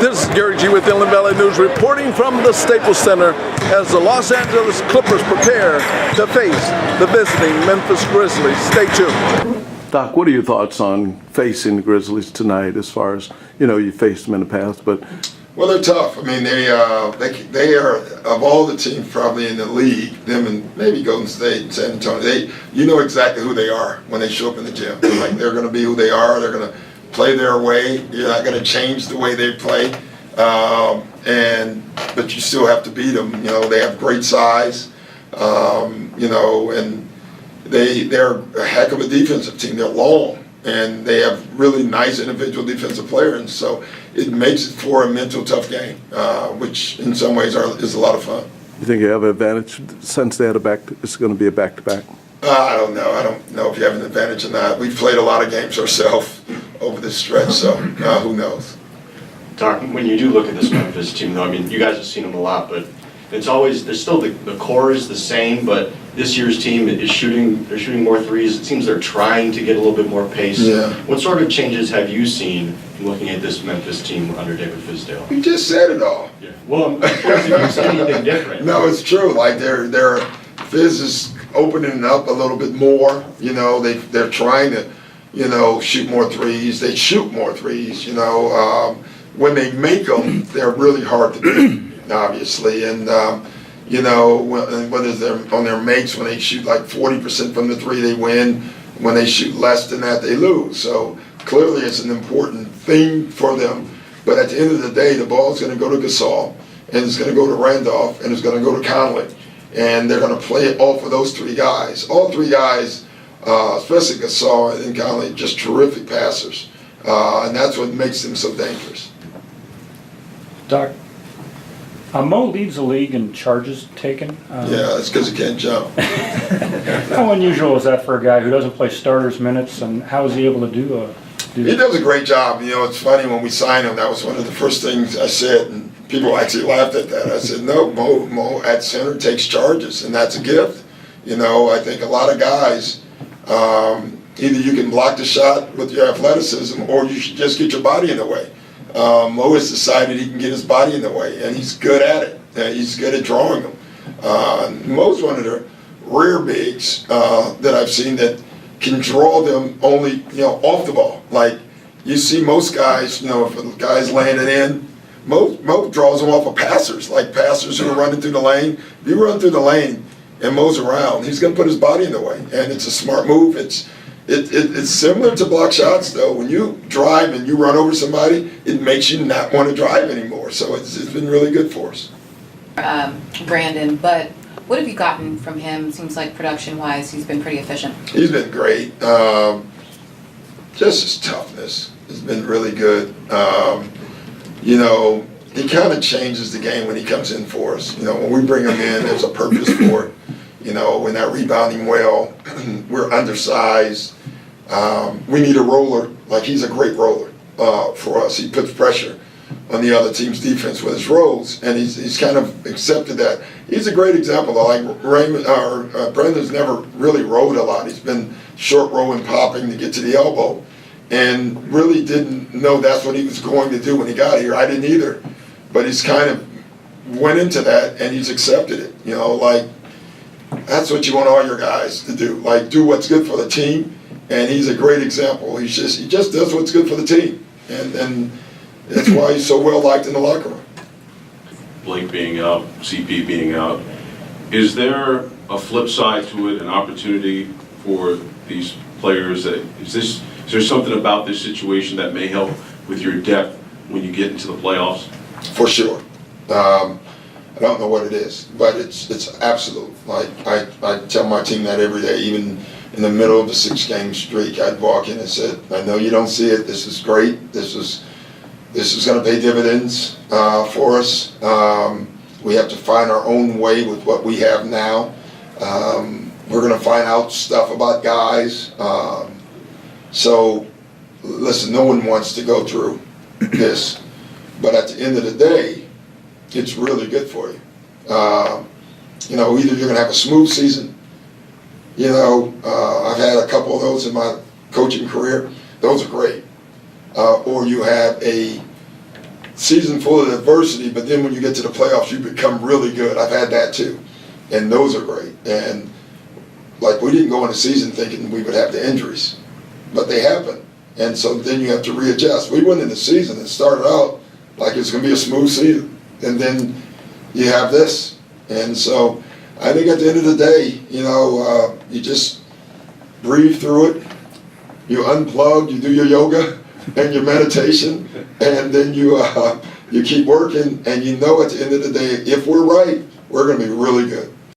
This is Gary G with Inland Valley News reporting from the Staples Center as the Los Angeles Clippers prepare to face the visiting Memphis Grizzlies. Stay tuned. Doc, what are your thoughts on facing the Grizzlies tonight as far as, you faced them in the past, but... Well, they're tough. I mean, they are, of all the teams probably in the league, them and maybe Golden State and San Antonio, you know exactly who they are when they show up in the gym. Like, they're going to be who they are. They're going to play their way. You're not going to change the way they play. But you still have to beat them. They have great size, and they're a heck of a defensive team. They're long, and they have really nice individual defensive players, and so it makes it for a mental tough game, which in some ways is a lot of fun. You think you have an advantage since they had it's going to be a back-to-back? I don't know. I don't know if you have an advantage or not. We've played a lot of games ourselves over this stretch, so who knows? Doc, when you do look at this Memphis team, though, I mean, you guys have seen them a lot, but there's still the core is the same, but this year's team is they're shooting more threes. It seems they're trying to get a little bit more pace. Yeah. What sort of changes have you seen looking at this Memphis team under David Fizdale? You just said it all. Yeah. Well, I'm curious if you've seen anything different. No, it's true. Like their Fizz is opening up a little bit more. They're trying to, shoot more threes. They shoot more threes. When they make them, they're really hard to beat, obviously. And whether they're on their makes, when they shoot like 40% from the three, they win. When they shoot less than that, they lose. So clearly, it's an important thing for them. But at the end of the day, the ball's going to go to Gasol, and it's going to go to Randolph, and it's going to go to Conley. And they're going to play it off of those three guys. All three guys, especially Gasol and Conley, just terrific passers. And that's what makes them so dangerous. Doc, Mo leads the league in charges taken. Yeah, it's because he can't jump. How unusual is that for a guy who doesn't play starters minutes, and how is he able to do He that? does a great job. It's funny, when we signed him, that was one of the first things I said, and people actually laughed at that. I said, no, Mo at center takes charges, and that's a gift. I think a lot of guys, either you can block the shot with your athleticism, or you should just get your body in the way. Mo has decided he can get his body in the way, and he's good at it. He's good at drawing them. Mo's one of the rare bigs that I've seen that can draw them only, off the ball. Like, you see most guys, if a guy's laying it in, Mo draws them off of passers, like passers who are running through the lane. If you run through the lane and Mo's around, he's going to put his body in the way, and it's a smart move. It's similar to block shots, though. When you drive and you run over somebody, it makes you not want to drive anymore. So it's been really good for us. Brandon, but what have you gotten from him? Seems like production-wise, he's been pretty efficient. He's been great. Just his toughness has been really good. He kind of changes the game when he comes in for us. When we bring him in, there's a purpose for it. We're not rebounding well. We're undersized. We need a roller. Like, he's a great roller for us. He puts pressure on the other team's defense with his rolls, and he's kind of accepted that. He's a great example, though. Like, Brandon's never really rolled a lot. He's been short rolling, popping to get to the elbow, and really didn't know that's what he was going to do when he got here. I didn't either, but he's kind of went into that, and he's accepted it. That's what you want all your guys to do. Like, do what's good for the team, and he's a great example. He just does what's good for the team, and that's why he's so well liked in the locker room. Blake being out, CP being out, is there a flip side to it, an opportunity for these players? Is there something about this situation that may help with your depth when you get into the playoffs? For sure. I don't know what it is, but it's absolute. Like, I tell my team that every day, even in the middle of a 6-game streak. I'd walk in and said, I know you don't see it. This is great. This is going to pay dividends for us. We have to find our own way with what we have now. We're going to find out stuff about guys. So, listen, no one wants to go through this, but at the end of the day, it's really good for you. Either you're going to have a smooth season. I've had a couple of those in my coaching career. Those are great. Or you have a season full of adversity, but then when you get to the playoffs, you become really good. I've had that too. And those are great. And like, we didn't go in the season thinking we would have the injuries, but they happen. And so then you have to readjust. We went in the season and started out like it's going to be a smooth season. And then you have this. And so I think at the end of the day, you just breathe through it. You unplug, you do your yoga and your meditation, and then you keep working, and at the end of the day, if we're right, we're going to be really good.